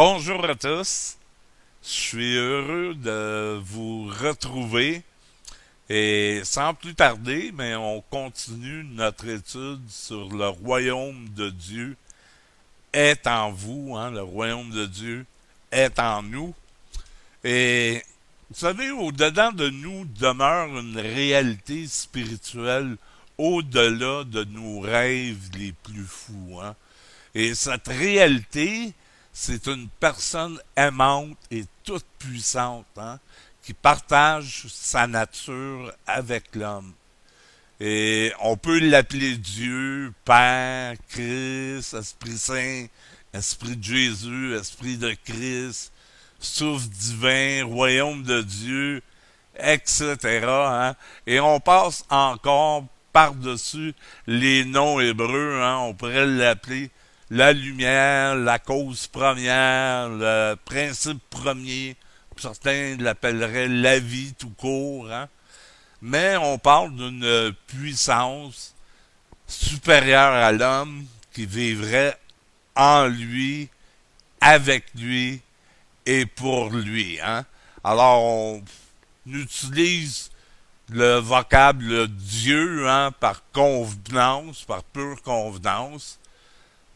Bonjour à tous, je suis heureux de vous retrouver et sans plus tarder, mais on continue notre étude sur le royaume de Dieu est en vous, hein, le royaume de Dieu est en nous. Et vous savez, au-dedans de nous demeure une réalité spirituelle au-delà de nos rêves les plus fous. Hein. Et cette réalité, c'est une personne aimante et toute puissante, hein, qui partage sa nature avec l'homme. Et on peut l'appeler Dieu, Père, Christ, Esprit Saint, Esprit de Jésus, Esprit de Christ, souffle divin, royaume de Dieu, etc. Hein. Et on passe encore par-dessus les noms hébreux, hein, on pourrait l'appeler la lumière, la cause première, le principe premier. Certains l'appelleraient la vie tout court. Hein. Mais on parle d'une puissance supérieure à l'homme qui vivrait en lui, avec lui et pour lui. Hein. Alors on utilise le vocable Dieu, hein, par convenance, par pure convenance.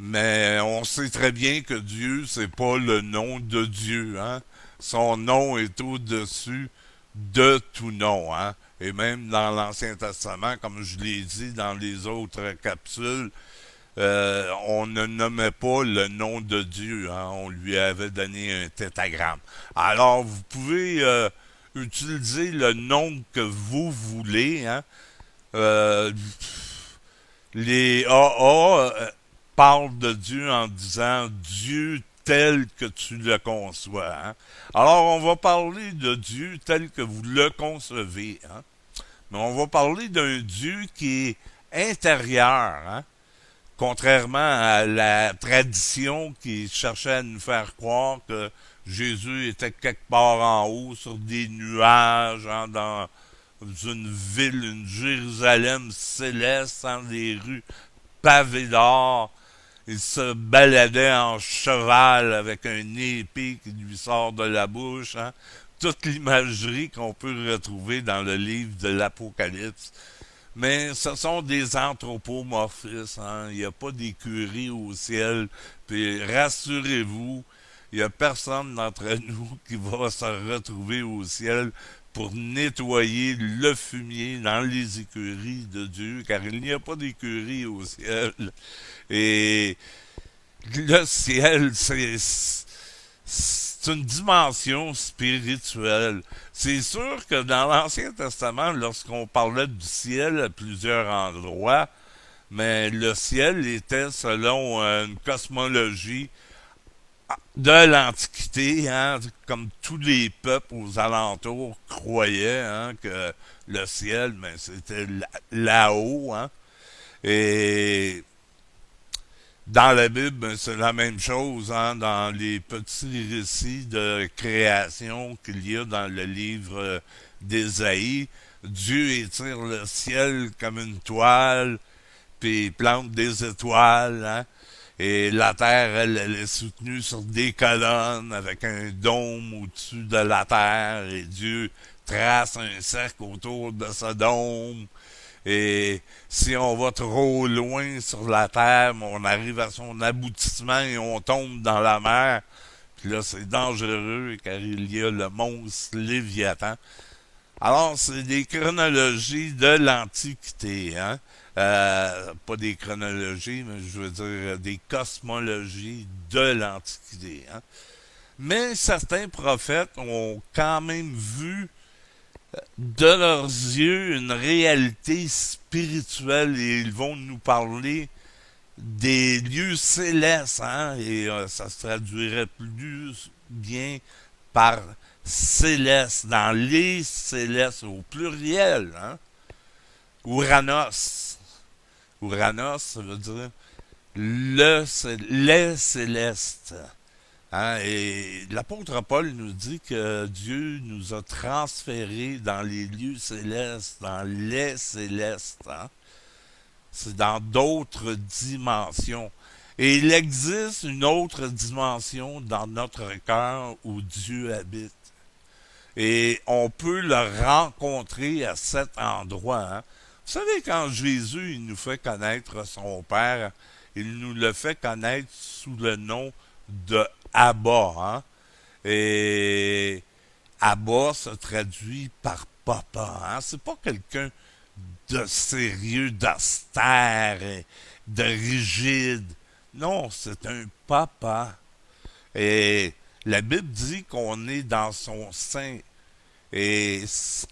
Mais on sait très bien que Dieu, c'est pas le nom de Dieu, hein. Son nom est au-dessus de tout nom, hein. Et même dans l'Ancien Testament, comme je l'ai dit dans les autres capsules, on ne nommait pas le nom de Dieu, hein. On lui avait donné un tétragramme. Alors, vous pouvez utiliser le nom que vous voulez, hein. Euh, les AA parlent de Dieu en disant Dieu tel que tu le conçois. Hein? Alors, on va parler de Dieu tel que vous le concevez. Hein? Mais on va parler d'un Dieu qui est intérieur. Hein? Contrairement à la tradition qui cherchait à nous faire croire que Jésus était quelque part en haut sur des nuages, hein, dans une ville, une Jérusalem céleste, hein, des rues pavées d'or. Il se baladait en cheval avec un épée qui lui sort de la bouche. Hein. Toute l'imagerie qu'on peut retrouver dans le livre de l'Apocalypse. Mais ce sont des anthropomorphismes. Hein. Il n'y a pas d'écurie au ciel. Puis rassurez-vous, il n'y a personne d'entre nous qui va se retrouver au ciel pour nettoyer le fumier dans les écuries de Dieu, car il n'y a pas d'écurie au ciel. Et le ciel, c'est une dimension spirituelle. C'est sûr que dans l'Ancien Testament, lorsqu'on parlait du ciel à plusieurs endroits, mais le ciel était selon une cosmologie de l'Antiquité, hein, comme tous les peuples aux alentours croyaient, hein, que le ciel, ben, c'était là-haut. Hein, et dans la Bible, ben, c'est la même chose, hein, dans les petits récits de création qu'il y a dans le livre d'Ésaïe. Dieu étire le ciel comme une toile, puis il plante des étoiles, hein. Et la terre, elle est soutenue sur des colonnes avec un dôme au-dessus de la terre. Et Dieu trace un cercle autour de ce dôme. Et si on va trop loin sur la terre, on arrive à son aboutissement et on tombe dans la mer. Puis là, c'est dangereux car il y a le monstre Léviathan. Alors, c'est des chronologies de l'Antiquité, hein? Pas des chronologies, mais je veux dire des cosmologies de l'Antiquité. Hein? Mais certains prophètes ont quand même vu de leurs yeux une réalité spirituelle et ils vont nous parler des lieux célestes, hein? Et ça se traduirait plus bien par céleste, dans les célestes au pluriel, hein? Ouranos. Ouranos, ça veut dire les célestes. Hein? Et l'apôtre Paul nous dit que Dieu nous a transférés dans les lieux célestes, dans les célestes. Hein? C'est dans d'autres dimensions. Et il existe une autre dimension dans notre cœur où Dieu habite. Et on peut le rencontrer à cet endroit. Hein. Vous savez, quand Jésus il nous fait connaître son Père, il nous le fait connaître sous le nom de Abba. Hein. Et Abba se traduit par papa. Hein. C'est pas quelqu'un de sérieux, d'austère, de rigide. Non, c'est un papa. Et la Bible dit qu'on est dans son sein. Et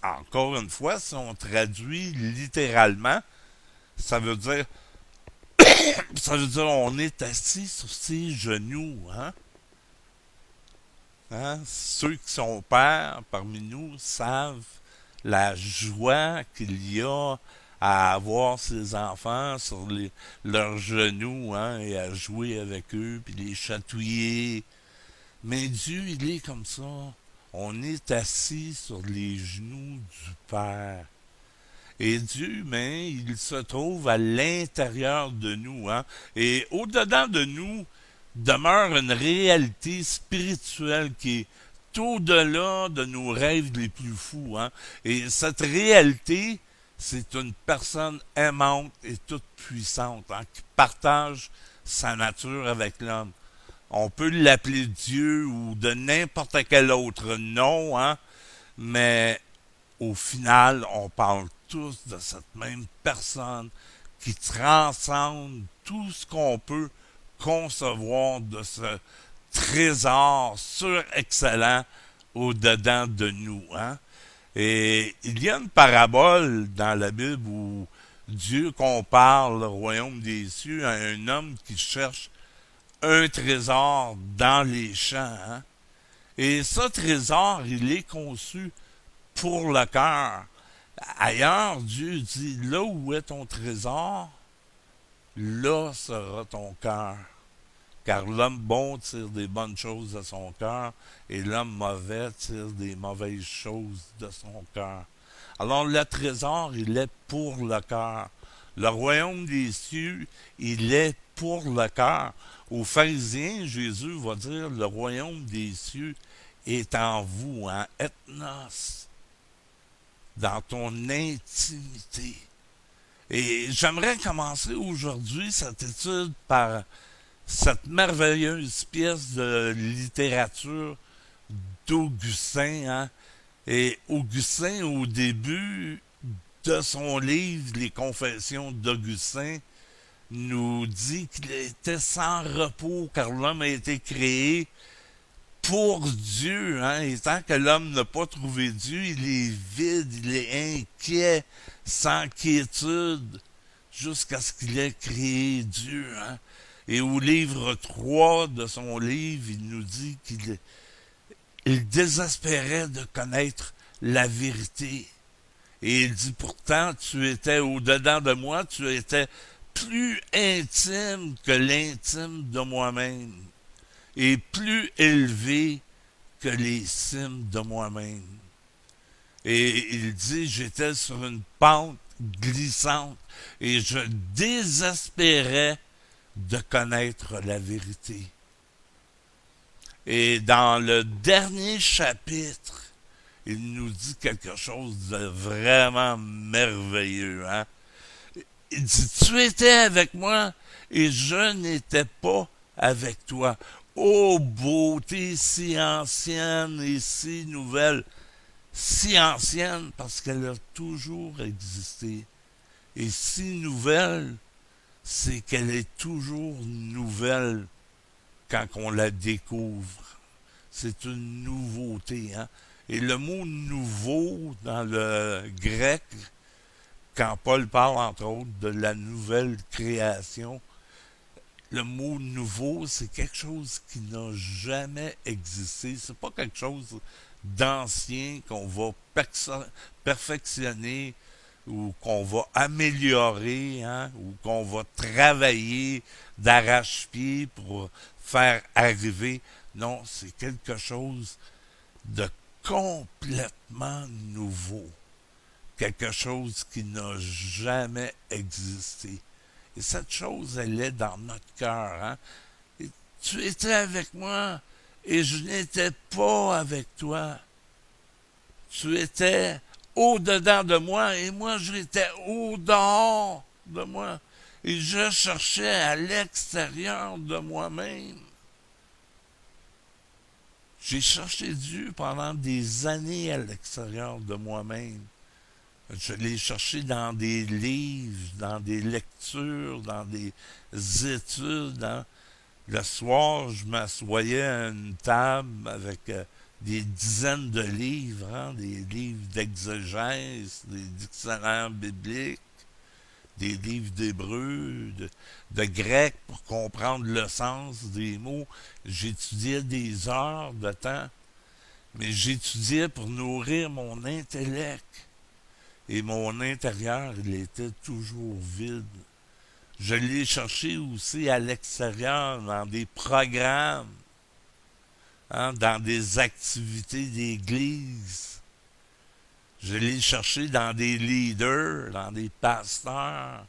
encore une fois, si on traduit littéralement, ça veut dire on est assis sur ses genoux, hein? Hein? Ceux qui sont pères parmi nous savent la joie qu'il y a à avoir ses enfants sur leurs genoux, hein, et à jouer avec eux, puis les chatouiller. Mais Dieu, il est comme ça. On est assis sur les genoux du Père. Et Dieu, mais il se trouve à l'intérieur de nous, hein. Et au-dedans de nous demeure une réalité spirituelle qui est au-delà de nos rêves les plus fous, hein. Et cette réalité, c'est une personne aimante et toute puissante, hein, qui partage sa nature avec l'homme. On peut l'appeler Dieu ou de n'importe quel autre nom, hein, mais au final, on parle tous de cette même personne qui transcende tout ce qu'on peut concevoir de ce trésor surexcellent au-dedans de nous. Hein? Et il y a une parabole dans la Bible où Dieu compare le royaume des cieux à un homme qui cherche un trésor dans les champs. Hein? Et ce trésor, il est conçu pour le cœur. Ailleurs, Dieu dit, là où est ton trésor, là sera ton cœur. Car l'homme bon tire des bonnes choses de son cœur et l'homme mauvais tire des mauvaises choses de son cœur. Alors le trésor, il est pour le cœur. Le royaume des cieux, il est pour le cœur. Aux pharisiens, Jésus va dire, le royaume des cieux est en vous, en ethnos, dans ton intimité. Et j'aimerais commencer aujourd'hui cette étude par cette merveilleuse pièce de littérature d'Augustin. Hein? Et Augustin, au début de son livre, Les Confessions d'Augustin, nous dit qu'il était sans repos car l'homme a été créé pour Dieu. Hein? Et tant que l'homme n'a pas trouvé Dieu, il est vide, il est inquiet, sans quiétude, jusqu'à ce qu'il ait créé Dieu. Hein? Et au livre 3 de son livre, il nous dit qu'il désespérait de connaître la vérité. Et il dit, pourtant, tu étais au-dedans de moi, tu étais plus intime que l'intime de moi-même, et plus élevé que les cimes de moi-même. Et il dit, j'étais sur une pente glissante, et je désespérais de connaître la vérité. Et dans le dernier chapitre, il nous dit quelque chose de vraiment merveilleux. Hein? Il dit, tu étais avec moi et je n'étais pas avec toi. Ô beauté si ancienne et si nouvelle. Si ancienne parce qu'elle a toujours existé. Et si nouvelle, c'est qu'elle est toujours nouvelle quand on la découvre. C'est une nouveauté. Hein? Et le mot nouveau dans le grec, quand Paul parle entre autres de la nouvelle création, le mot nouveau, c'est quelque chose qui n'a jamais existé. C'est pas quelque chose d'ancien qu'on va perfectionner ou qu'on va améliorer, hein, ou qu'on va travailler d'arrache-pied pour faire arriver. Non, c'est quelque chose de complètement nouveau. Quelque chose qui n'a jamais existé. Et cette chose, elle est dans notre cœur. Hein? Et tu étais avec moi et je n'étais pas avec toi. Tu étais au-dedans de moi et moi, j'étais au-dehors de moi. Et je cherchais à l'extérieur de moi-même. J'ai cherché Dieu pendant des années à l'extérieur de moi-même. Je l'ai cherché dans des livres, dans des lectures, dans des études. Hein. Le soir, je m'assoyais à une table avec des dizaines de livres, hein, des livres d'exégèse, des dictionnaires bibliques, des livres d'hébreu, de grec pour comprendre le sens des mots. J'étudiais des heures de temps, mais j'étudiais pour nourrir mon intellect. Et mon intérieur, il était toujours vide. Je l'ai cherché aussi à l'extérieur, dans des programmes, hein, dans des activités d'église. Je l'ai cherché dans des leaders, dans des pasteurs,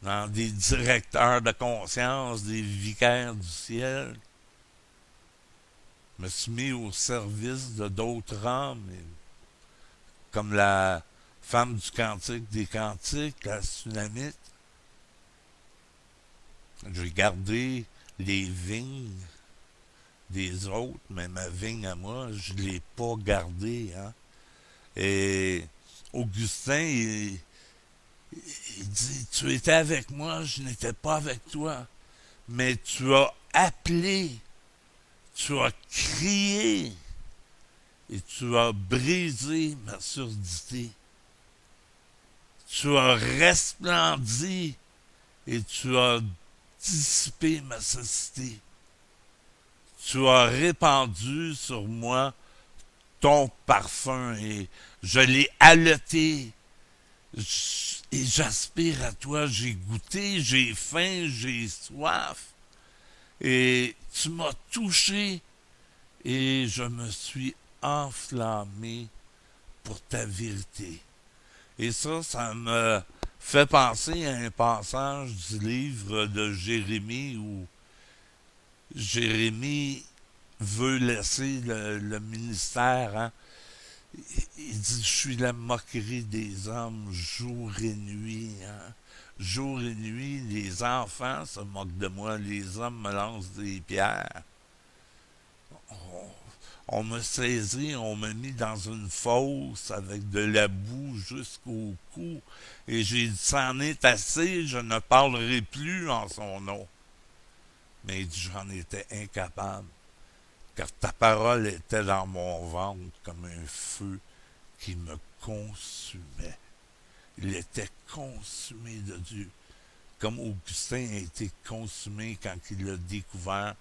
dans des directeurs de conscience, des vicaires du ciel. Je me suis mis au service de d'autres hommes, comme la femme du cantique des cantiques, la Sunamite. J'ai gardé les vignes des autres, mais ma vigne à moi, je ne l'ai pas gardée. Hein. Et Augustin, il dit, tu étais avec moi, je n'étais pas avec toi, mais tu as appelé, tu as crié et tu as brisé ma surdité. Tu as resplendi et tu as dissipé ma cécité. Tu as répandu sur moi ton parfum et je l'ai haleté et j'aspire à toi. J'ai goûté, j'ai faim, j'ai soif et tu m'as touché et je me suis enflammé pour ta vérité. Et ça me fait penser à un passage du livre de Jérémie où Jérémie veut laisser le ministère. Hein. Il dit, je suis la moquerie des hommes jour et nuit. Hein. Jour et nuit, les enfants se moquent de moi, les hommes me lancent des pierres. On me saisit, on me mit dans une fosse avec de la boue jusqu'au cou. Et j'ai dit, c'en est assez, je ne parlerai plus en son nom. Mais il dit, j'en étais incapable, car ta parole était dans mon ventre comme un feu qui me consumait. Il était consumé de Dieu, comme Augustin a été consumé quand il a découvert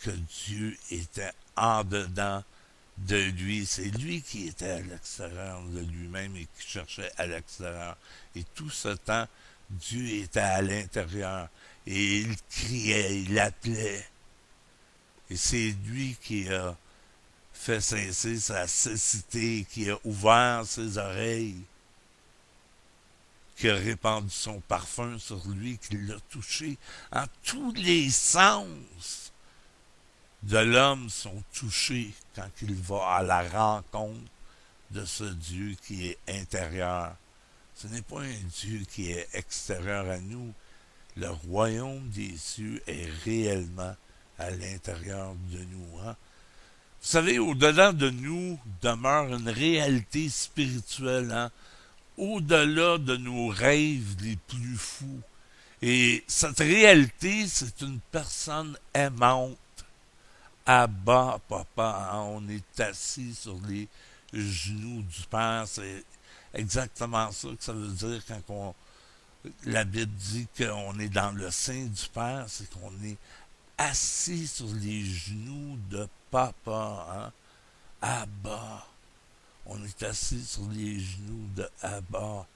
que Dieu était en dedans de lui. C'est lui qui était à l'extérieur de lui-même et qui cherchait à l'extérieur. Et tout ce temps, Dieu était à l'intérieur. Et il criait, il appelait. Et c'est lui qui a fait cesser sa cécité, qui a ouvert ses oreilles, qui a répandu son parfum sur lui, qui l'a touché en tous les sens de l'homme sont touchés quand il va à la rencontre de ce Dieu qui est intérieur. Ce n'est pas un Dieu qui est extérieur à nous. Le royaume des cieux est réellement à l'intérieur de nous. Hein? Vous savez, au-delà de nous demeure une réalité spirituelle, hein? Au-delà de nos rêves les plus fous. Et cette réalité, c'est une personne aimante. Abba, papa, hein? On est assis sur les genoux du Père. C'est exactement ça que ça veut dire quand la Bible dit qu'on est dans le sein du Père, c'est qu'on est assis sur les genoux de papa. Hein? Abba. On est assis sur les genoux de Abba.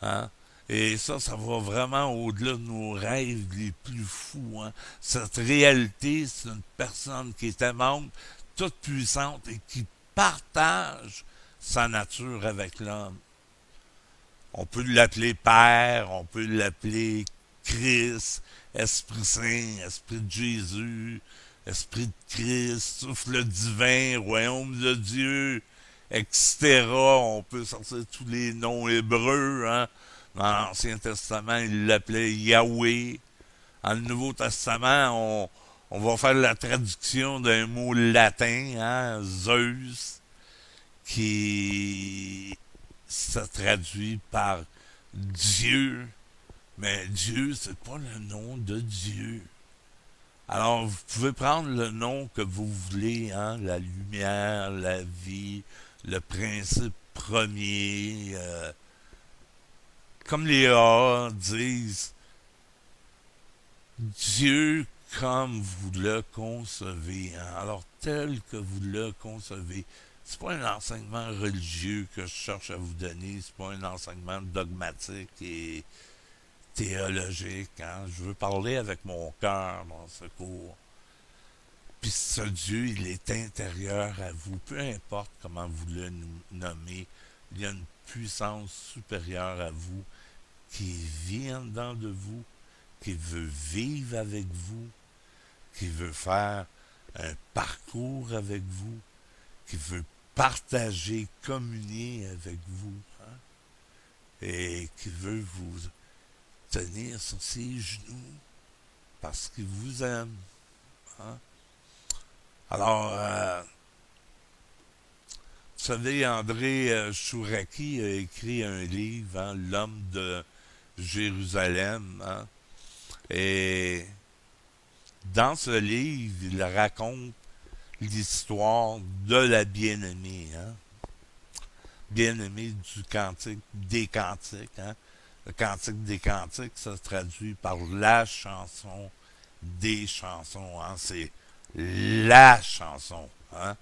Hein? Et ça va vraiment au-delà de nos rêves les plus fous. Hein? Cette réalité, c'est une personne qui est aimante, toute puissante et qui partage sa nature avec l'homme. On peut l'appeler Père, on peut l'appeler Christ, Esprit Saint, Esprit de Jésus, Esprit de Christ, souffle divin, royaume de Dieu, etc. On peut sortir tous les noms hébreux. Hein. Dans l'Ancien Testament, il l'appelait Yahweh. Dans le Nouveau Testament, on va faire la traduction d'un mot latin, hein, Zeus, qui se traduit par Dieu. Mais Dieu, c'est pas le nom de Dieu. Alors, vous pouvez prendre le nom que vous voulez, hein, la lumière, la vie, le principe premier. Comme les A disent, Dieu comme vous le concevez. Hein. Alors, tel que vous le concevez. C'est pas un enseignement religieux que je cherche à vous donner. C'est pas un enseignement dogmatique et théologique. Hein. Je veux parler avec mon cœur dans ce cours. Puis ce Dieu, il est intérieur à vous. Peu importe comment vous le nommez, il y a une puissance supérieure à vous qui vit en dedans de vous, qui veut vivre avec vous, qui veut faire un parcours avec vous, qui veut partager, communier avec vous, hein, et qui veut vous tenir sur ses genoux parce qu'il vous aime. Hein. Alors, vous savez, André Chouraki a écrit un livre, hein, L'homme de Jérusalem. Hein, et dans ce livre, il raconte l'histoire de la bien-aimée. Hein, bien-aimée du cantique des cantiques. Hein. Le cantique des cantiques, ça se traduit par la chanson des chansons. Hein, c'est la chanson. Hein.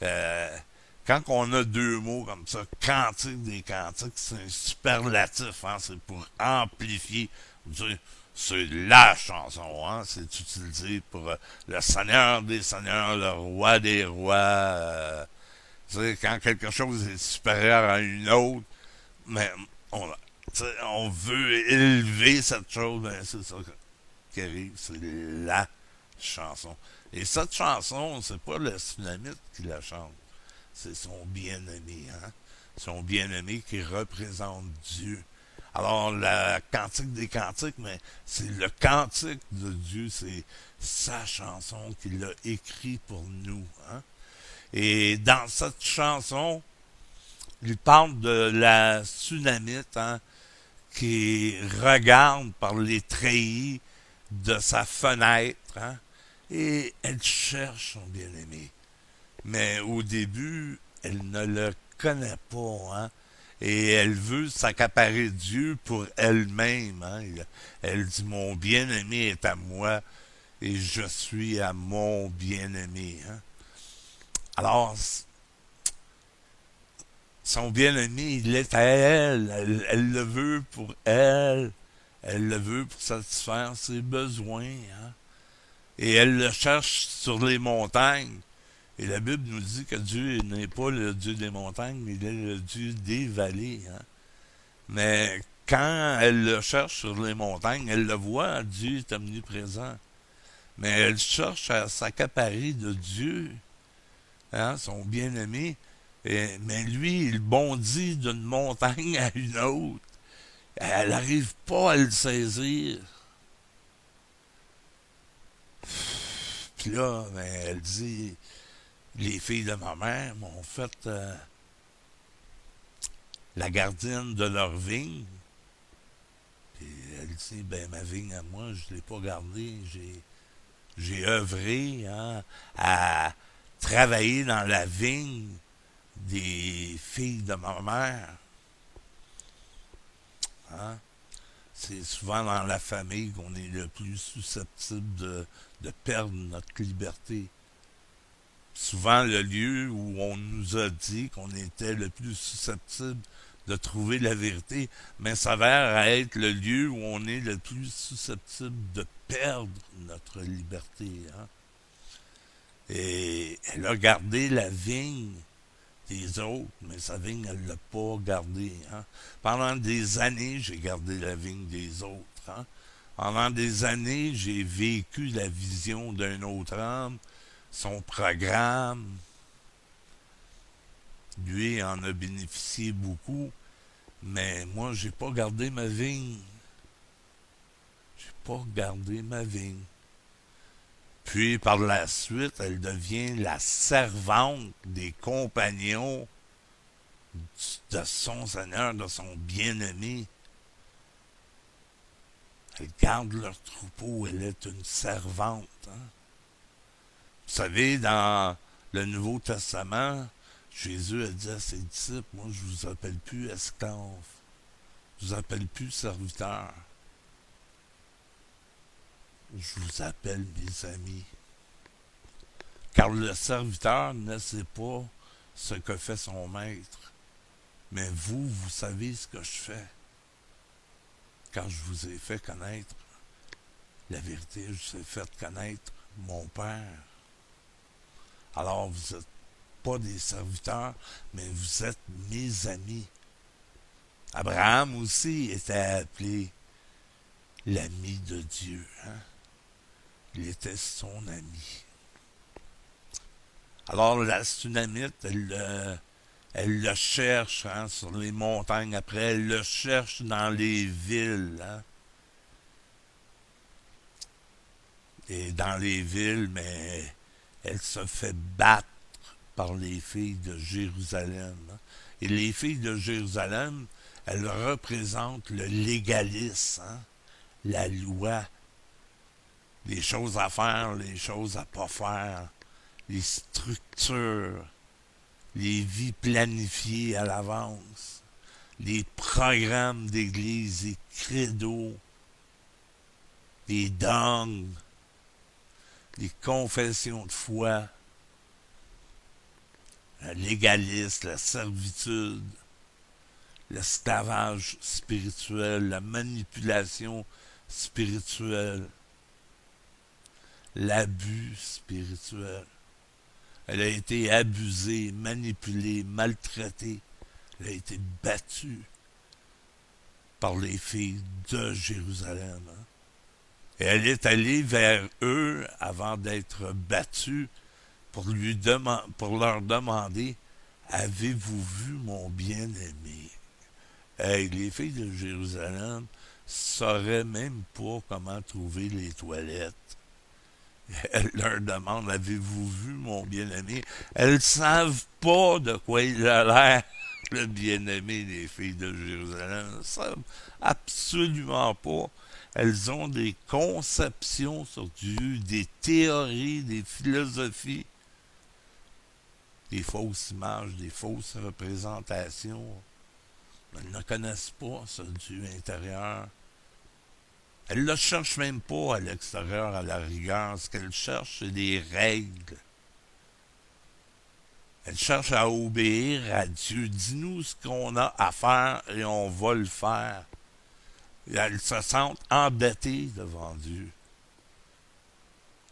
Euh, Quand on a deux mots comme ça, cantique des cantiques, c'est un superlatif, hein, c'est pour amplifier, dire, c'est la chanson, hein, c'est utilisé pour le Seigneur des Seigneurs, le Roi des Rois. Quand quelque chose est supérieur à une autre, mais on veut élever cette chose, ben c'est ça qui arrive, c'est la chanson. Et cette chanson, c'est pas le Tsunamite qui la chante. C'est son bien-aimé, hein? Son bien-aimé qui représente Dieu. Alors, la cantique des cantiques, mais c'est le cantique de Dieu, c'est sa chanson qu'il a écrite pour nous, hein? Et dans cette chanson, il parle de la Tsunamite, hein, qui regarde par les treillis de sa fenêtre, hein, et elle cherche son bien-aimé. Mais au début, elle ne le connaît pas, hein, et elle veut s'accaparer Dieu pour elle-même. Hein. Elle dit, mon bien-aimé est à moi et je suis à mon bien-aimé. Hein. Alors, son bien-aimé, il est à elle. Elle le veut pour elle. Elle le veut pour satisfaire ses besoins. Hein. Et elle le cherche sur les montagnes. Et la Bible nous dit que Dieu n'est pas le Dieu des montagnes, mais il est le Dieu des vallées. Hein. Mais quand elle le cherche sur les montagnes, elle le voit, Dieu est omniprésent. Mais elle cherche à s'accaparer de Dieu, hein, son bien-aimé. Mais lui, il bondit d'une montagne à une autre. Elle n'arrive pas à le saisir. Puis là, ben, elle dit, les filles de ma mère m'ont fait la gardienne de leur vigne. Puis elle dit, ben ma vigne à moi, je ne l'ai pas gardée. J'ai œuvré, hein, à travailler dans la vigne des filles de ma mère. Hein? C'est souvent dans la famille qu'on est le plus susceptible de perdre notre liberté. Souvent le lieu où on nous a dit qu'on était le plus susceptible de trouver la vérité, mais s'avère être le lieu où on est le plus susceptible de perdre notre liberté. Hein? Et elle a gardé la vigne des autres, mais sa vigne, elle l'a pas gardée. Hein. Pendant des années, j'ai gardé la vigne des autres. Hein. Pendant des années, j'ai vécu la vision d'un autre homme, son programme. Lui en a bénéficié beaucoup, mais moi, j'ai pas gardé ma vigne. J'ai pas gardé ma vigne. Puis, par la suite, elle devient la servante des compagnons de son Seigneur, de son bien-aimé. Elle garde leur troupeau, elle est une servante. Hein. Vous savez, dans le Nouveau Testament, Jésus a dit à ses disciples, moi je vous appelle plus esclaves, je vous appelle plus serviteurs, je vous appelle mes amis. Car le serviteur ne sait pas ce que fait son maître, mais vous, vous savez ce que je fais. Quand je vous ai fait connaître la vérité, je vous ai fait connaître mon Père. Alors vous n'êtes pas des serviteurs, mais vous êtes mes amis. Abraham aussi était appelé l'ami de Dieu. Hein? Il était son ami. Alors la Sunamite, elle le cherche hein, sur les montagnes. Après, elle le cherche dans les villes. Hein? Et dans les villes, mais elle se fait battre par les filles de Jérusalem. Hein? Et les filles de Jérusalem, elles représentent le légalisme, hein? La loi, les choses à faire, les choses à pas faire, les structures, les vies planifiées à l'avance, les programmes d'église, les credos, les dogmes, les confessions de foi, le légalisme, la servitude, l'esclavage spirituel, la manipulation spirituelle, l'abus spirituel. Elle a été abusée, manipulée, maltraitée. Elle a été battue par les filles de Jérusalem. Hein. Et elle est allée vers eux avant d'être battue pour leur demander avez-vous vu mon bien-aimé? Hey, les filles de Jérusalem sauraient même pas comment trouver les toilettes. Elle leur demande avez-vous vu mon bien-aimé? Elles savent pas de quoi il a l'air, le bien-aimé des filles de Jérusalem. Elles ne savent absolument pas. Elles ont des conceptions sur Dieu, des théories, des philosophies, des fausses images, des fausses représentations. Elles ne connaissent pas ce Dieu intérieur. Elles ne le cherchent même pas à l'extérieur, à la rigueur. Ce qu'elles cherchent, c'est des règles. Elles cherchent à obéir à Dieu. Dis-nous ce qu'on a à faire et on va le faire. Et elles se sentent endettées devant Dieu.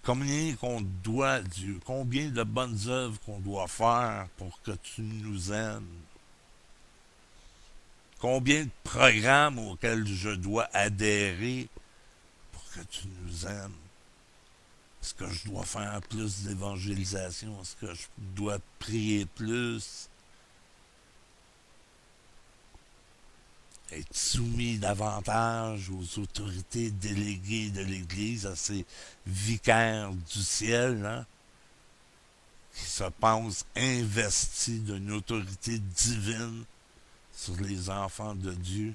Combien qu'on doit à Dieu, combien de bonnes œuvres qu'on doit faire pour que tu nous aimes. Combien de programmes auxquels je dois adhérer pour que tu nous aimes. Est-ce que je dois faire plus d'évangélisation? Est-ce que je dois prier plus? Être soumis davantage aux autorités déléguées de l'Église, à ces vicaires du ciel, hein, qui se pensent investis d'une autorité divine sur les enfants de Dieu.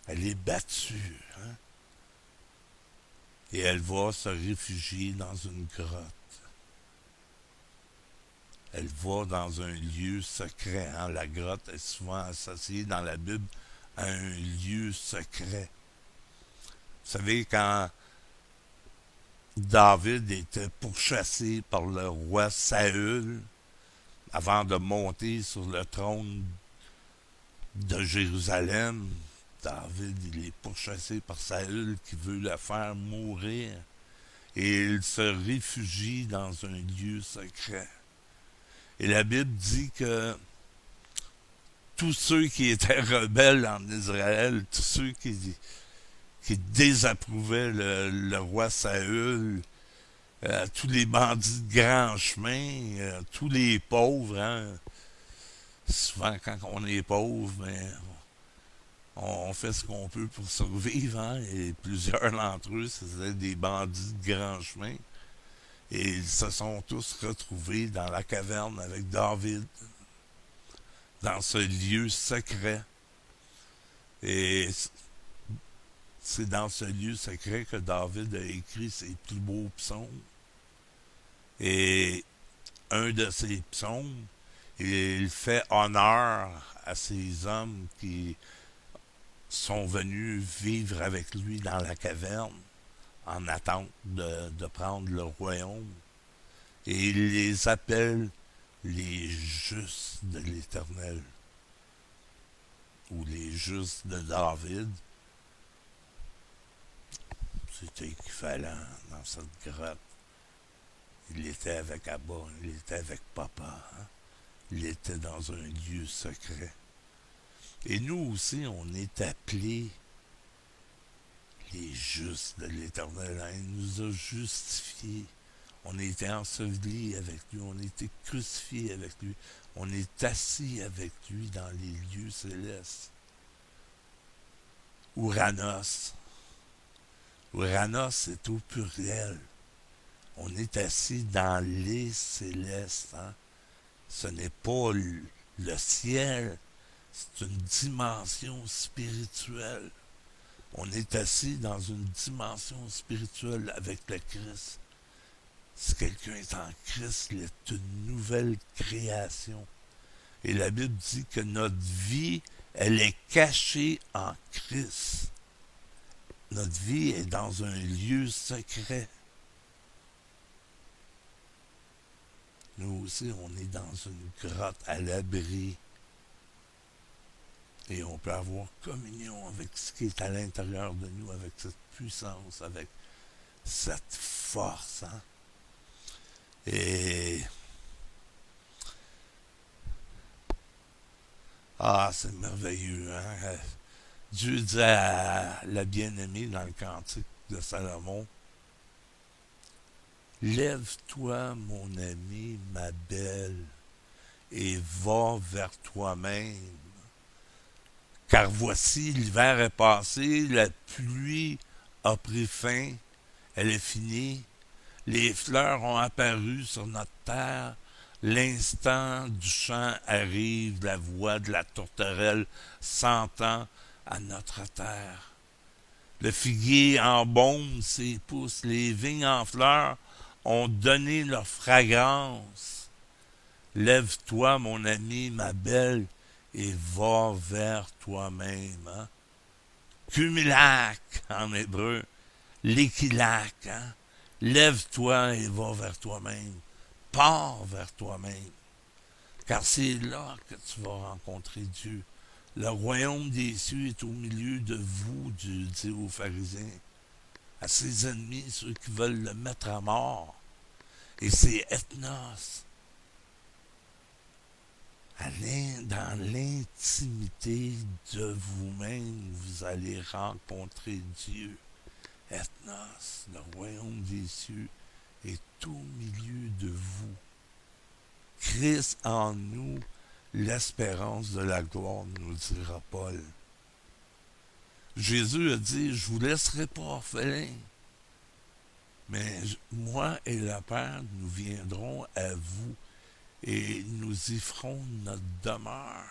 Elle est battue, hein? Et elle va se réfugier dans une grotte. Elle va dans un lieu secret. Hein? La grotte est souvent associée dans la Bible à un lieu secret. Vous savez, quand David était pourchassé par le roi Saül, avant de monter sur le trône de Jérusalem, David, il est pourchassé par Saül qui veut le faire mourir. Et il se réfugie dans un lieu secret. Et la Bible dit que tous ceux qui étaient rebelles en Israël, tous ceux qui désapprouvaient le roi Saül, tous les bandits de grand chemin, tous les pauvres, hein. Souvent quand on est pauvre, ben, on fait ce qu'on peut pour survivre, hein, et plusieurs d'entre eux, c'était des bandits de grand chemin. Et ils se sont tous retrouvés dans la caverne avec David, dans ce lieu secret. Et c'est dans ce lieu secret que David a écrit ses plus beaux psaumes. Et un de ces psaumes, il fait honneur à ces hommes qui sont venus vivre avec lui dans la caverne en attente de prendre le royaume. Et il les appelle les justes de l'Éternel ou les justes de David. C'était équivalent dans cette grotte. Il était avec Abba, il était avec Papa. Hein? Il était dans un lieu secret. Et nous aussi, on est appelés les justes de l'Éternel. Hein? Il nous a justifiés. On a été ensevelis avec lui, on a été crucifiés avec lui, on est assis avec lui dans les lieux célestes. Ouranos. Ouranos, c'est au pluriel. On est assis dans les célestes. Hein? Ce n'est pas le ciel, c'est une dimension spirituelle. On est assis dans une dimension spirituelle avec le Christ. Si quelqu'un est en Christ, il est une nouvelle création. Et la Bible dit que notre vie, elle est cachée en Christ. Notre vie est dans un lieu secret. Nous aussi, on est dans une grotte à l'abri. Et on peut avoir communion avec ce qui est à l'intérieur de nous, avec cette puissance, avec cette force. Hein? Et c'est merveilleux. Hein? Dieu dit à la bien-aimée dans le cantique de Salomon, lève-toi, mon ami, ma belle, et va vers toi-même. Car voici, l'hiver est passé, la pluie a pris fin, elle est finie, les fleurs ont apparu sur notre terre, l'instant du chant arrive, la voix de la tourterelle s'entend à notre terre. Le figuier embaume ses pousses, les vignes en fleurs ont donné leur fragrance. Lève-toi, mon ami, ma belle, et va vers toi-même. Hein? Cumulac en hébreu, l'équilac. Hein? Lève-toi et va vers toi-même. Pars vers toi-même. Car c'est là que tu vas rencontrer Dieu. Le royaume des cieux est au milieu de vous, Dieu dit aux pharisiens, à ses ennemis, ceux qui veulent le mettre à mort. Et c'est ethnos. Dans l'intimité de vous-même, vous allez rencontrer Dieu. Ethnos, le royaume des cieux, est au milieu de vous. Christ en nous, l'espérance de la gloire, nous dira Paul. Jésus a dit, je vous laisserai pas orphelins, mais moi et le Père, nous viendrons à vous et nous y ferons notre demeure.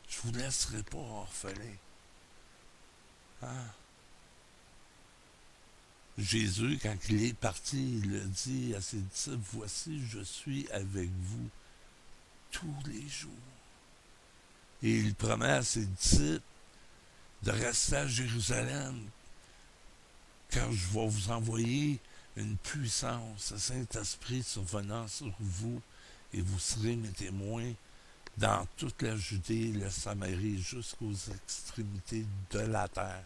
Je vous laisserai pas orphelins. Hein? Jésus, quand il est parti, il a dit à ses disciples, voici, je suis avec vous tous les jours. Et il promet à ses disciples de rester à Jérusalem, car je vais vous envoyer une puissance, le Saint-Esprit survenant sur vous, et vous serez mes témoins dans toute la Judée, la Samarie, jusqu'aux extrémités de la terre.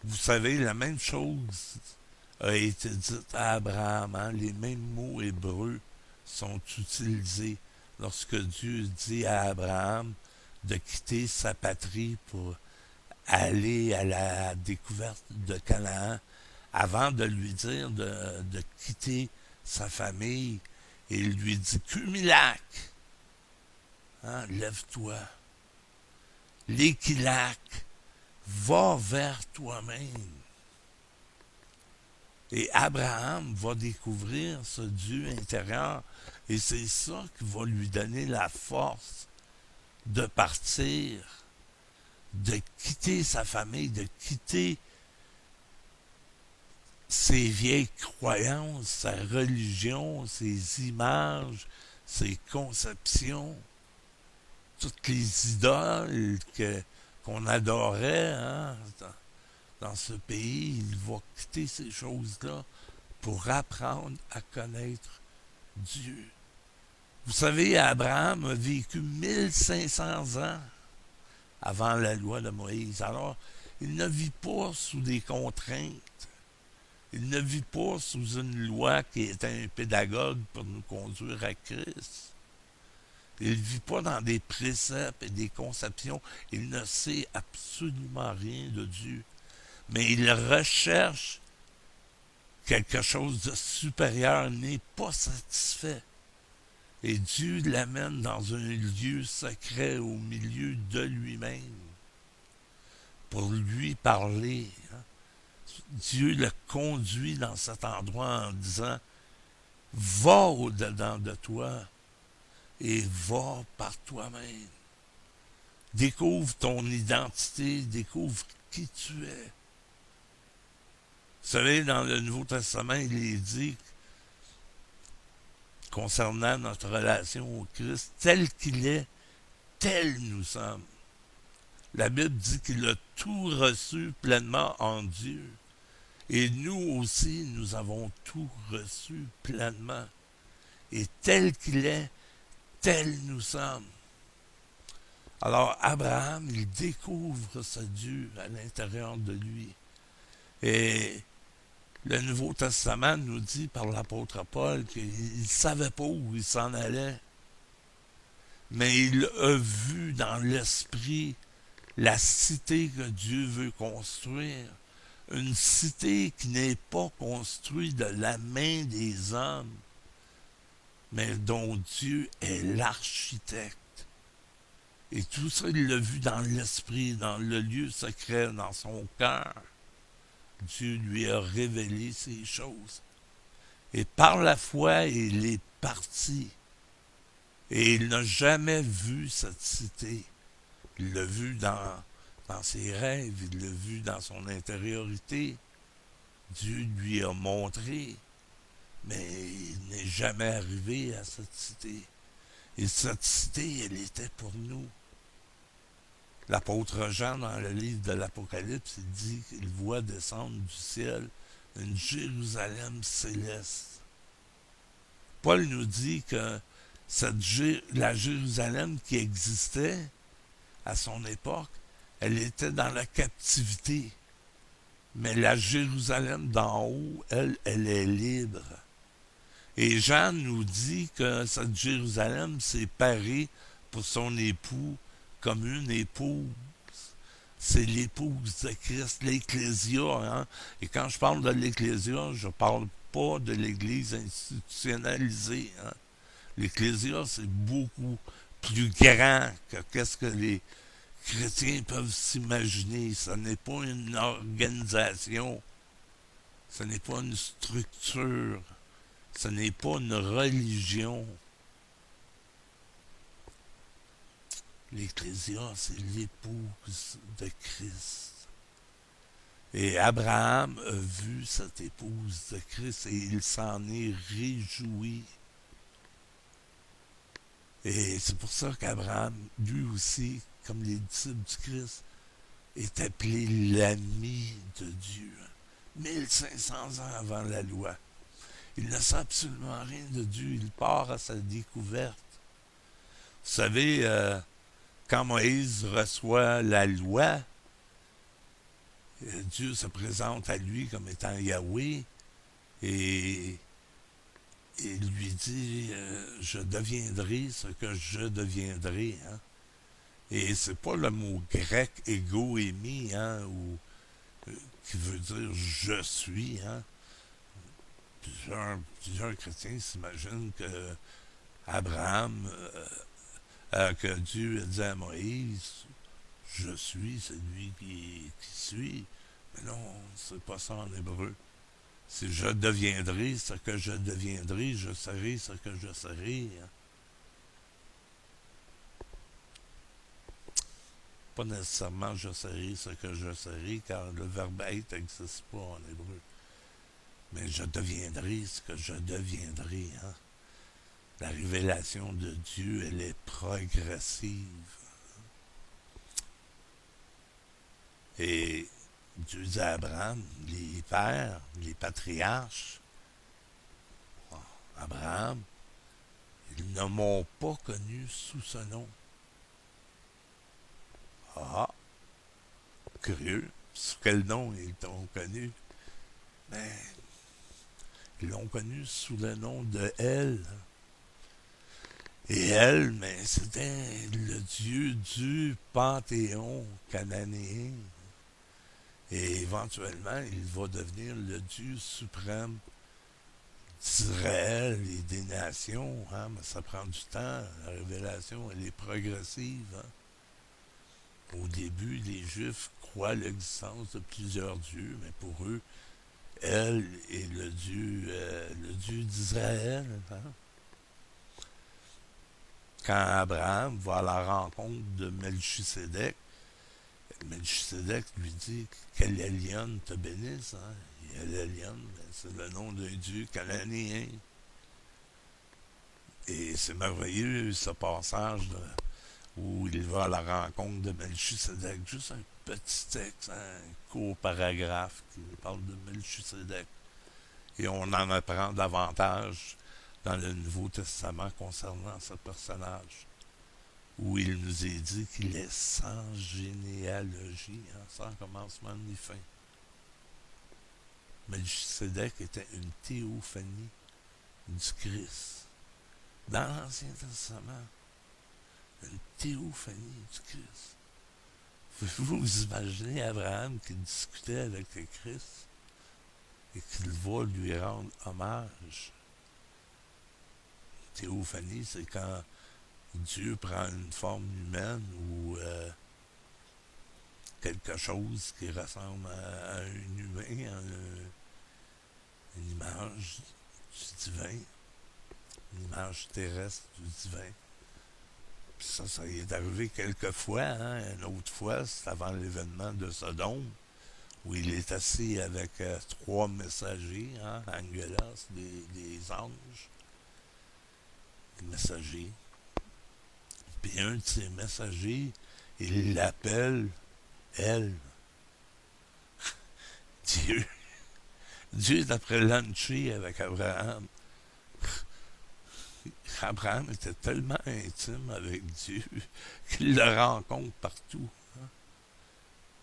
Vous savez, la même chose a été dite à Abraham. Hein? Les mêmes mots hébreux sont utilisés lorsque Dieu dit à Abraham de quitter sa patrie pour aller à la découverte de Canaan, avant de lui dire de quitter sa famille. Et il lui dit, Cumilac, hein, lève-toi. L'équilac, va vers toi-même. Et Abraham va découvrir ce Dieu intérieur. Et c'est ça qui va lui donner la force de partir, de quitter sa famille, de quitter ses vieilles croyances, sa religion, ses images, ses conceptions, toutes les idoles qu'on adorait hein, dans ce pays. Il va quitter ces choses-là pour apprendre à connaître Dieu. Vous savez, Abraham a vécu 1500 ans avant la loi de Moïse. Alors, il ne vit pas sous des contraintes. Il ne vit pas sous une loi qui est un pédagogue pour nous conduire à Christ. Il ne vit pas dans des préceptes et des conceptions. Il ne sait absolument rien de Dieu. Mais il recherche quelque chose de supérieur, n'est pas satisfait. Et Dieu l'amène dans un lieu secret au milieu de lui-même pour lui parler. Hein. Dieu le conduit dans cet endroit en disant « Va au-dedans de toi et va par toi-même. Découvre ton identité, découvre qui tu es. » Vous savez, dans le Nouveau Testament, il est dit concernant notre relation au Christ, tel qu'il est, tel nous sommes. La Bible dit qu'il a tout reçu pleinement en Dieu. Et nous aussi, nous avons tout reçu pleinement. Et tel qu'il est, tel nous sommes. Alors, Abraham, il découvre ce Dieu à l'intérieur de lui. Et le Nouveau Testament nous dit par l'apôtre Paul qu'il ne savait pas où il s'en allait. Mais il a vu dans l'esprit la cité que Dieu veut construire. Une cité qui n'est pas construite de la main des hommes, mais dont Dieu est l'architecte. Et tout ça, il l'a vu dans l'esprit, dans le lieu secret, dans son cœur. Dieu lui a révélé ces choses. Et par la foi, il est parti. Et il n'a jamais vu cette cité. Il l'a vu dans ses rêves, il l'a vu dans son intériorité. Dieu lui a montré, mais il n'est jamais arrivé à cette cité. Et cette cité, elle était pour nous. L'apôtre Jean, dans le livre de l'Apocalypse, il dit qu'il voit descendre du ciel une Jérusalem céleste. Paul nous dit que la Jérusalem qui existait à son époque, elle était dans la captivité. Mais la Jérusalem d'en haut, elle est libre. Et Jean nous dit que cette Jérusalem s'est parée pour son époux comme une épouse. C'est l'épouse de Christ, l'Ecclésia. Hein? Et quand je parle de l'Ecclésia, je ne parle pas de l'Église institutionnalisée. Hein? L'Ecclésia, c'est beaucoup plus grand que qu'est-ce que les chrétiens peuvent s'imaginer. Ce n'est pas une organisation, ce n'est pas une structure, ce n'est pas une religion. L'Ecclésia, c'est l'épouse de Christ. Et Abraham a vu cette épouse de Christ et il s'en est réjoui. Et c'est pour ça qu'Abraham, lui aussi, comme les disciples du Christ, est appelé l'ami de Dieu. 1500 ans avant la loi. Il ne sait absolument rien de Dieu. Il part à sa découverte. Vous savez, quand Moïse reçoit la loi, Dieu se présente à lui comme étant Yahweh. Et il lui dit je deviendrai ce que je deviendrai. Hein. Et c'est pas le mot grec ego émi, hein, ou qui veut dire je suis. Hein. Plusieurs chrétiens s'imaginent que Abraham, que Dieu a dit à Moïse, je suis celui qui suit. Mais non, c'est pas ça en hébreu. C'est je deviendrai ce que je deviendrai, je serai ce que je serai. Hein. Pas nécessairement je serai ce que je serai, car le verbe être n'existe pas en hébreu. Mais je deviendrai ce que je deviendrai. Hein. La révélation de Dieu, elle est progressive. Et Dieu dit à Abraham, les pères, les patriarches, Abraham, ils ne m'ont pas connu sous ce nom. Ah, curieux, sous quel nom ils t'ont connu? Ben, ils l'ont connu sous le nom de El. Et El, mais c'était le dieu du panthéon cananéen. Et éventuellement, il va devenir le Dieu suprême d'Israël et des nations. Hein? Mais ça prend du temps. La révélation, elle est progressive. Hein? Au début, les Juifs croient l'existence de plusieurs dieux, mais pour eux, elle est le Dieu d'Israël. Hein? Quand Abraham va à la rencontre de Melchisédek, Melchisédek lui dit qu'El Elyon te bénisse. Hein? Et El Elyon, c'est le nom d'un dieu cananéen. Et c'est merveilleux ce passage où il va à la rencontre de Melchisédek. Juste un petit texte, un court paragraphe qui parle de Melchisédek. Et on en apprend davantage dans le Nouveau Testament concernant ce personnage, où il nous est dit qu'il est sans généalogie, hein, sans commencement ni fin. Melchisédek était une théophanie du Christ. Dans l'Ancien Testament, une théophanie du Christ. Pouvez-vous vous imaginer Abraham qui discutait avec le Christ et qu'il va lui rendre hommage? Théophanie, c'est quand Dieu prend une forme humaine ou quelque chose qui ressemble à un humain, à une image du divin, une image terrestre du divin. Puis ça y est arrivé quelques fois. Hein? Une autre fois, c'est avant l'événement de Sodome, où il est assis avec 3 messagers, hein? Angelos, des anges, des messagers. Puis un de ces messagers, il l'appelle elle. Dieu. Dieu est après luncher avec Abraham. Abraham était tellement intime avec Dieu qu'il le rencontre partout. Hein?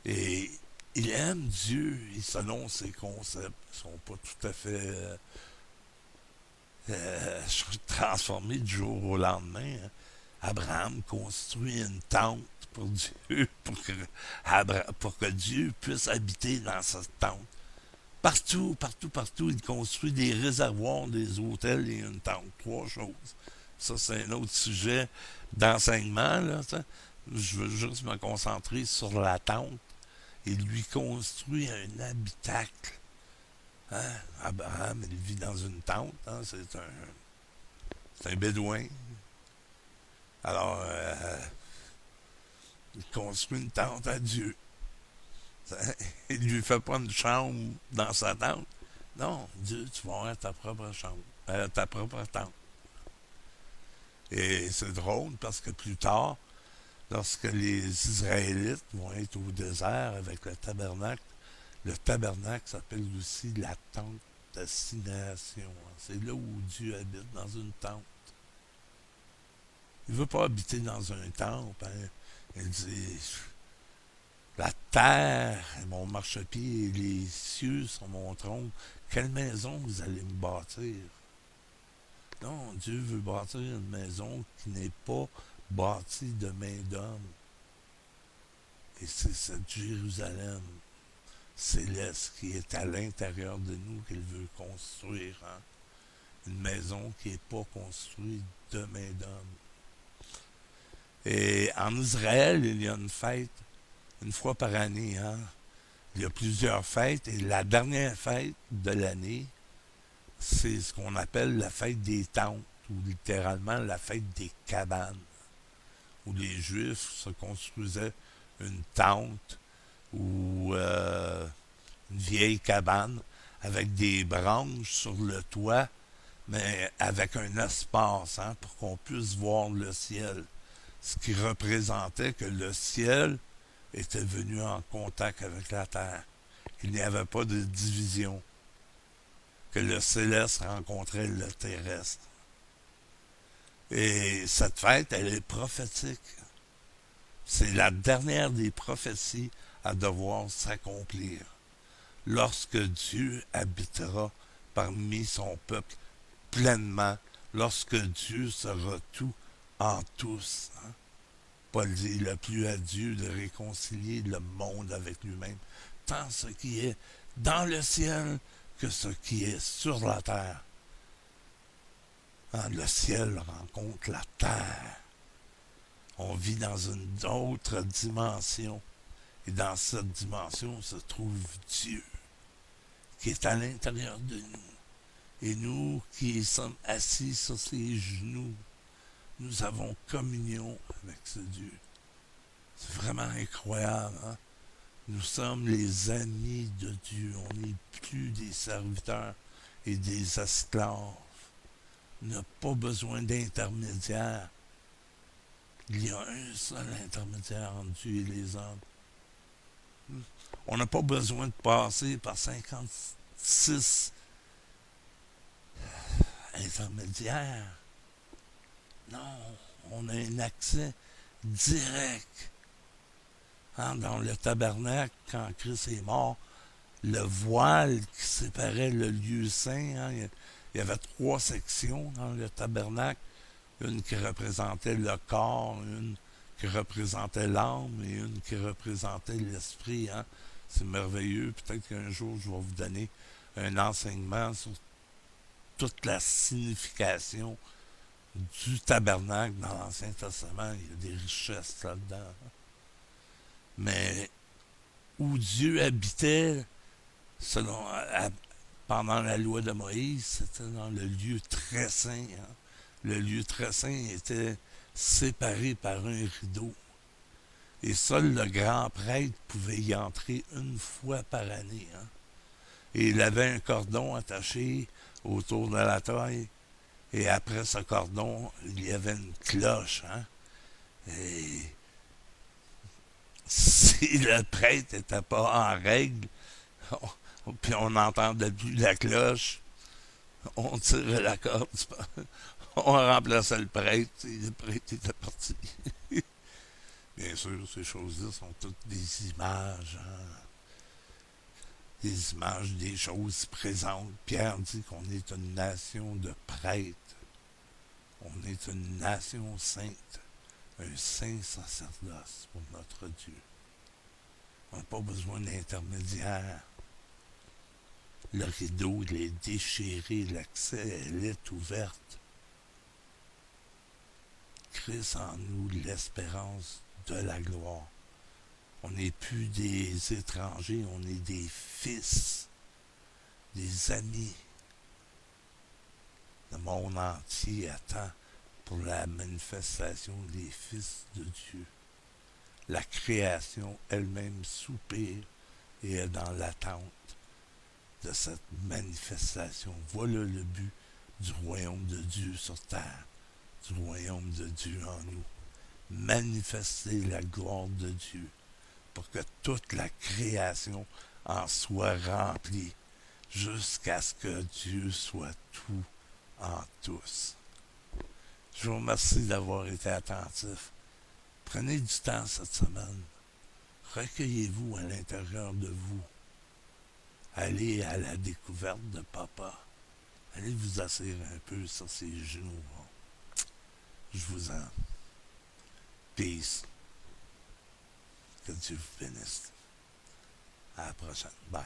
Et il aime Dieu, et selon ses concepts, ils ne sont pas tout à fait transformés du jour au lendemain. Hein? Abraham construit une tente pour Dieu, pour que Dieu puisse habiter dans cette tente. Partout, il construit des réservoirs, des hôtels et une tente. 3 choses. Ça, c'est un autre sujet d'enseignement. Là, je veux juste me concentrer sur la tente. Il lui construit un habitacle. Hein? Abraham, il vit dans une tente. Hein? C'est un bédouin. Alors, il construit une tente à Dieu. Il ne lui fait pas une chambre dans sa tente. Non, Dieu, tu vas avoir ta propre chambre, ta propre tente. Et c'est drôle parce que plus tard, lorsque les Israélites vont être au désert avec le tabernacle s'appelle aussi la tente d'assignation. C'est là où Dieu habite, dans une tente. Il ne veut pas habiter dans un temple. Hein. Il dit, La terre est mon marchepied et les cieux sont mon trône. Quelle maison vous allez me bâtir? Non, Dieu veut bâtir une maison qui n'est pas bâtie de main d'homme. Et c'est cette Jérusalem céleste qui est à l'intérieur de nous qu'il veut construire. Hein? Une maison qui n'est pas construite de main d'homme. Et en Israël, il y a une fête une fois par année. Hein? Il y a plusieurs fêtes et la dernière fête de l'année, c'est ce qu'on appelle la fête des tentes ou littéralement la fête des cabanes, où les Juifs se construisaient une tente ou une vieille cabane avec des branches sur le toit, mais avec un espace hein, pour qu'on puisse voir le ciel. Ce qui représentait que le ciel était venu en contact avec la terre. Il n'y avait pas de division. Que le céleste rencontrait le terrestre. Et cette fête, elle est prophétique. C'est la dernière des prophéties à devoir s'accomplir. Lorsque Dieu habitera parmi son peuple pleinement, lorsque Dieu sera tout en tous. Hein? Paul dit, il a plu à Dieu de réconcilier le monde avec lui-même, tant ce qui est dans le ciel que ce qui est sur la terre. Hein, le ciel rencontre la terre. On vit dans une autre dimension. Et dans cette dimension se trouve Dieu, qui est à l'intérieur de nous. Et nous qui sommes assis sur ses genoux, nous avons communion avec ce Dieu. C'est vraiment incroyable. Hein? Nous sommes les amis de Dieu. On n'est plus des serviteurs et des esclaves. On n'a pas besoin d'intermédiaire. Il y a un seul intermédiaire entre Dieu et les hommes. On n'a pas besoin de passer par 56 intermédiaires. Non, on a un accès direct. Hein, dans le tabernacle, quand Christ est mort, le voile qui séparait le lieu saint, hein, il y avait 3 sections dans le tabernacle. Une qui représentait le corps, une qui représentait l'âme et une qui représentait l'esprit. Hein. C'est merveilleux. Peut-être qu'un jour, je vais vous donner un enseignement sur toute la signification du tabernacle dans l'Ancien Testament. Il y a des richesses là-dedans. Mais où Dieu habitait, selon pendant la loi de Moïse, c'était dans le lieu très saint. Hein. Le lieu très saint était séparé par un rideau. Et seul le grand prêtre pouvait y entrer une fois par année. Hein. Et il avait un cordon attaché autour de la taille. Et après ce cordon, il y avait une cloche. Hein. Et si le prêtre n'était pas en règle, puis on n'entendait plus la cloche, on tirait la corde, on remplaçait le prêtre, et le prêtre était parti. Bien sûr, ces choses-là sont toutes des images, hein? Des images, des choses présentes. Pierre dit qu'on est une nation de prêtres. On est une nation sainte, un saint sacerdoce pour notre Dieu. On n'a pas besoin d'intermédiaire. Le rideau, il est déchiré, l'accès, elle est ouverte. Christ en nous l'espérance de la gloire. On n'est plus des étrangers, on est des fils, des amis. Le monde entier attend pour la manifestation des fils de Dieu. La création elle-même soupire et est dans l'attente de cette manifestation. Voilà le but du royaume de Dieu sur terre, du royaume de Dieu en nous. Manifester la gloire de Dieu pour que toute la création en soit remplie jusqu'à ce que Dieu soit tout en tous. Je vous remercie d'avoir été attentif. Prenez du temps cette semaine. Recueillez-vous à l'intérieur de vous. Allez à la découverte de papa. Allez vous asseoir un peu sur ses genoux. Je vous aime. Peace. Que Dieu vous bénisse. À la prochaine. Bye.